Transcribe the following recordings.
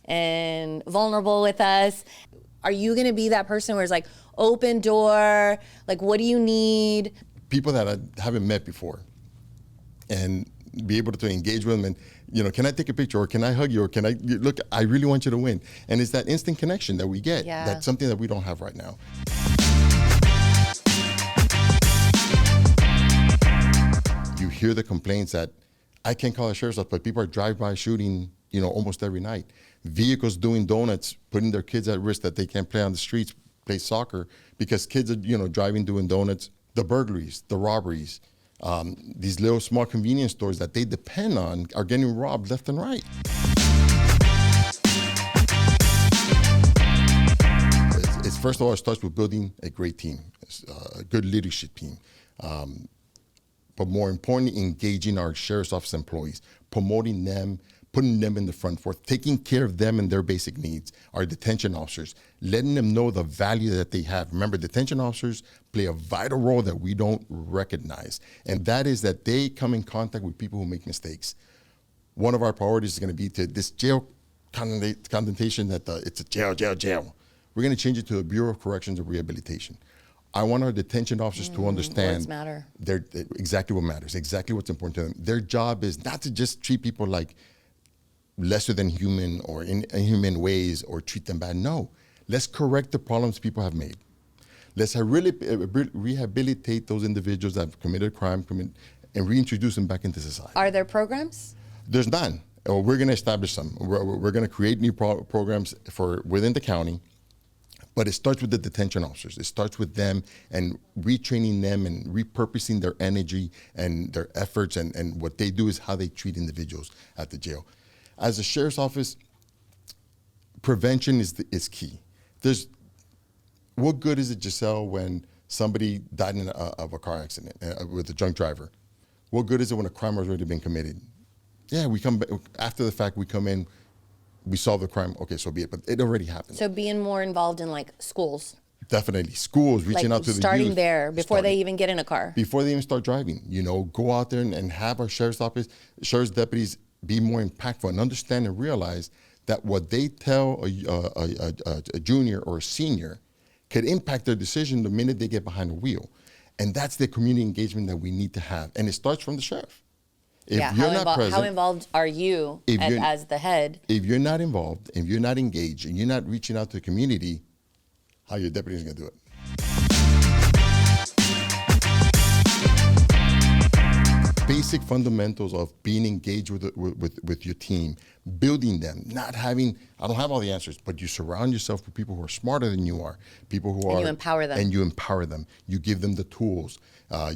and vulnerable with us. Are you going to be that person where it's like open door? Like, what do you need? People that I haven't met before, and be able to engage with them and, can I take a picture, or can I hug you, or can I, look, I really want you to win. And it's that instant connection that we get. Yeah. That's something that we don't have right now. You hear the complaints that I can't call a sheriff's office, but people are drive-by shooting, almost every night. Vehicles doing donuts, putting their kids at risk that they can't play on the streets, play soccer, because kids are, driving, doing donuts. The burglaries, the robberies, these little small convenience stores that they depend on are getting robbed left and right. It's first of all, it starts with building a great team, a good leadership team. But more importantly, engaging our sheriff's office employees, promoting them, putting them in the front for taking care of them and their basic needs. Our detention officers, letting them know the value that they have. Remember, detention officers play a vital role that we don't recognize, and that is that they come in contact with people who make mistakes. One of our priorities is going to be to this jail connotation that it's a jail. We're going to change it to the Bureau of Corrections and Rehabilitation. I want our detention officers to understand words matter. Exactly what matters, exactly what's important to them. Their job is not to just treat people like lesser than human or in inhuman ways or treat them bad. No, let's correct the problems people have made. Let's really rehabilitate those individuals that have committed a crime and reintroduce them back into society. Are there programs? There's none. We're going to establish some. We're going to create new programs within the county. But it starts with the detention officers. It starts with them and retraining them and repurposing their energy and their efforts, and what they do is how they treat individuals at the jail. As a sheriff's office, prevention is key. What good is it, Giselle, when somebody died of a car accident with a drunk driver? What good is it when a crime has already been committed? Yeah, we come after the fact, we come in, we solve the crime, okay, so be it, but it already happened. So being more involved in like schools. Definitely, schools, reaching out to the youth. Starting there before they even get in a car. Before they even start driving, go out there and have our sheriff's deputies be more impactful and understand and realize that what they tell a junior or a senior could impact their decision the minute they get behind the wheel. And that's the community engagement that we need to have. And it starts from the sheriff. If you're not present, how involved are you as the head? If you're not involved, if you're not engaged, and you're not reaching out to the community, how your deputy is going to do it? Basic fundamentals of being engaged with your team, building them, I don't have all the answers, but you surround yourself with people who are smarter than you are, people who and you empower them. And you empower them. You give them the tools.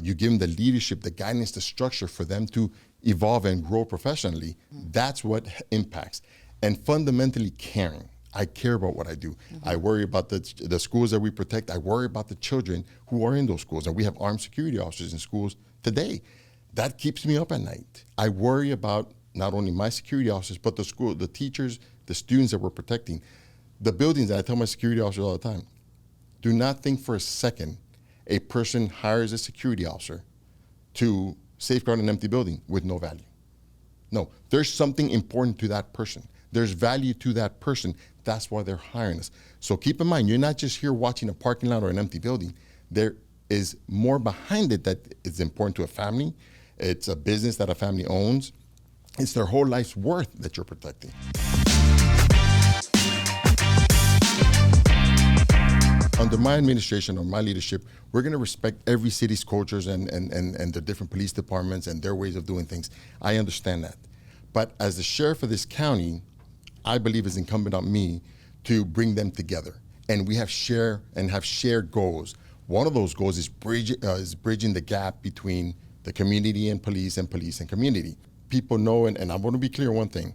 You give them the leadership, the guidance, the structure for them to evolve and grow professionally. That's what impacts. And fundamentally caring. I care about what I do. I worry about the schools that we protect. I worry about the children who are in those schools. And we have armed security officers in schools today. That keeps me up at night. I worry about not only my security officers, but the school, the teachers, the students that we're protecting. The buildings, that I tell my security officers all the time, do not think for a second a person hires a security officer to safeguard an empty building with no value. No, there's something important to that person. There's value to that person. That's why they're hiring us. So keep in mind, you're not just here watching a parking lot or an empty building. There is more behind it that is important to a family. It's a business that a family owns. It's their whole life's worth that you're protecting. Under my administration or my leadership, we're going to respect every city's cultures and the different police departments and their ways of doing things. I understand that. But as the sheriff of this county, I believe it's incumbent on me to bring them together. And we have shared goals. One of those goals is bridging the gap between the community and police and community. People know, and I want to be clear on one thing.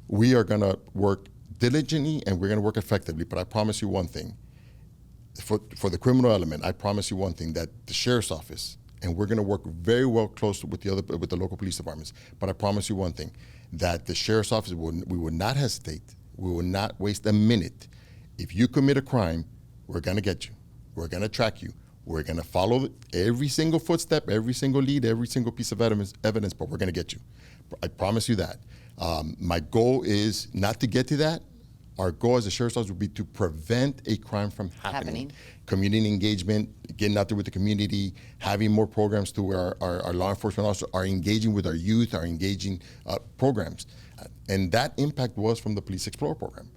We are going to work diligently and we're going to work effectively, but I promise you one thing. For the criminal element, I promise you one thing, that the sheriff's office, and we're going to work very well close with the local police departments, but I promise you one thing, we will not hesitate, we will not waste a minute. If you commit a crime, we're going to get you. We're going to track you. We're going to follow every single footstep, every single lead, every single piece of evidence, but we're going to get you. I promise you that. My goal is not to get to that. Our goal as a sheriff's office would be to prevent a crime from happening. Happening. Community engagement, getting out there with the community, having more programs to where our law enforcement officers are engaging with our youth, are engaging programs. And that impact was from the Police Explorer program.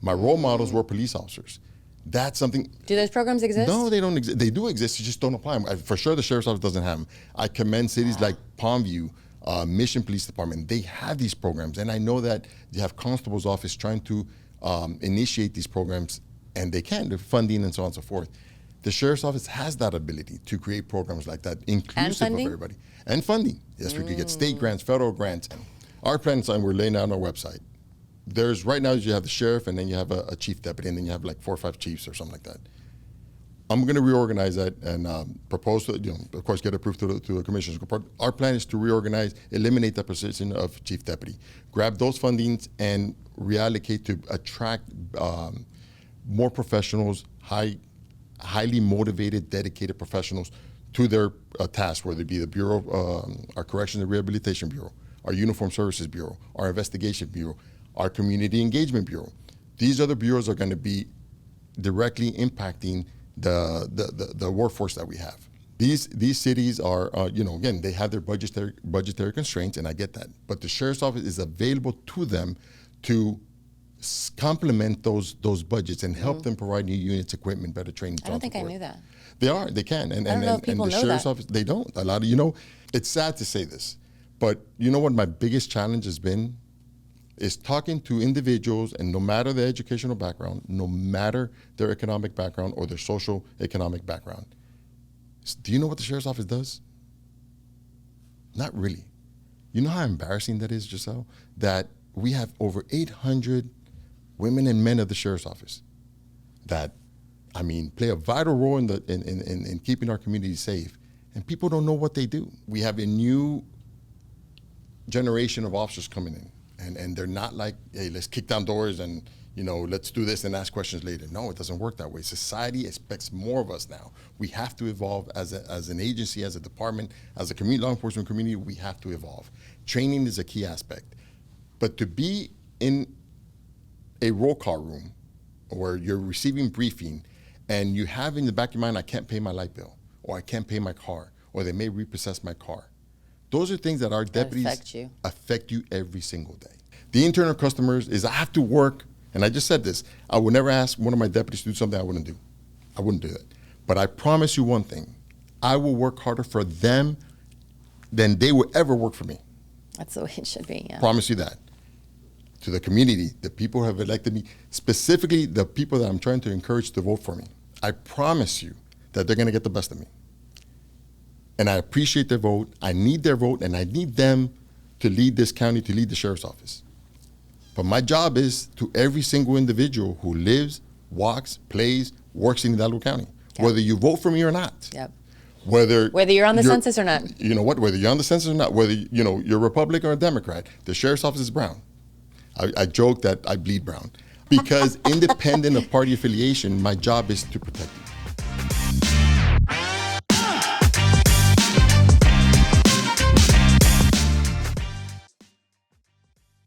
My role models were police officers. That's something. Do those programs exist? No, they don't exist. They do exist, you just don't apply them. For sure, the sheriff's office doesn't have them. I commend cities like Palmview, Mission Police Department. They have these programs, and I know that they have constable's office trying to initiate these programs, and they can, the funding and so on and so forth. The sheriff's office has that ability to create programs like that, inclusive of everybody. And funding. Yes, we could get state grants, federal grants. Our plans, we're laying out on our website. There's right now you have the sheriff, and then you have a chief deputy, and then you have like 4 or 5 chiefs or something like that. I'm going to reorganize that and propose to, of course, get approved to the commissioners. Our plan is to reorganize, eliminate the position of chief deputy, grab those fundings and reallocate to attract more professionals, highly motivated, dedicated professionals to their tasks, whether it be the Bureau, our Corrections and Rehabilitation Bureau, our Uniform Services Bureau, our Investigation Bureau, our Community Engagement Bureau. These other bureaus are going to be directly impacting the workforce that we have. These cities are, again, they have their budgetary constraints, and I get that. But the sheriff's office is available to them to complement those budgets and help them provide new units, equipment, better training. I don't think I knew that. They can. And, I don't know if people the know sheriff's that. office, they don't. A lot of, it's sad to say this, but you know what my biggest challenge has been? Is talking to individuals, and no matter their educational background, no matter their economic background or their social economic background, do you know what the sheriff's office does? Not really. You know how embarrassing that is, Giselle? That we have over 800 women and men of the sheriff's office that, play a vital role in keeping our community safe, and people don't know what they do. We have a new generation of officers coming in. And they're not like, hey, let's kick down doors and, let's do this and ask questions later. No, it doesn't work that way. Society expects more of us now. We have to evolve as an agency, as a department, as a law enforcement community. We have to evolve. Training is a key aspect. But to be in a roll call room where you're receiving briefing and you have in the back of your mind, I can't pay my light bill, or I can't pay my car, or they may repossess my car. Those are things that our deputies affect you every single day. The internal customers is I have to work, and I just said this, I would never ask one of my deputies to do something I wouldn't do. I wouldn't do that. But I promise you one thing, I will work harder for them than they will ever work for me. That's the way it should be, yeah. Promise you that. To the community, the people who have elected me, specifically the people that I'm trying to encourage to vote for me, I promise you that they're going to get the best of me. And I appreciate their vote. I need their vote, and I need them to lead this county, to lead the sheriff's office. But my job is to every single individual who lives, walks, plays, works in Hidalgo County, whether you vote for me or not. Yep. Whether you're on the census or not. You know what? Whether you're on the census or not, whether you're Republican or a Democrat, the sheriff's office is brown. I joke that I bleed brown because independent of party affiliation, my job is to protect you.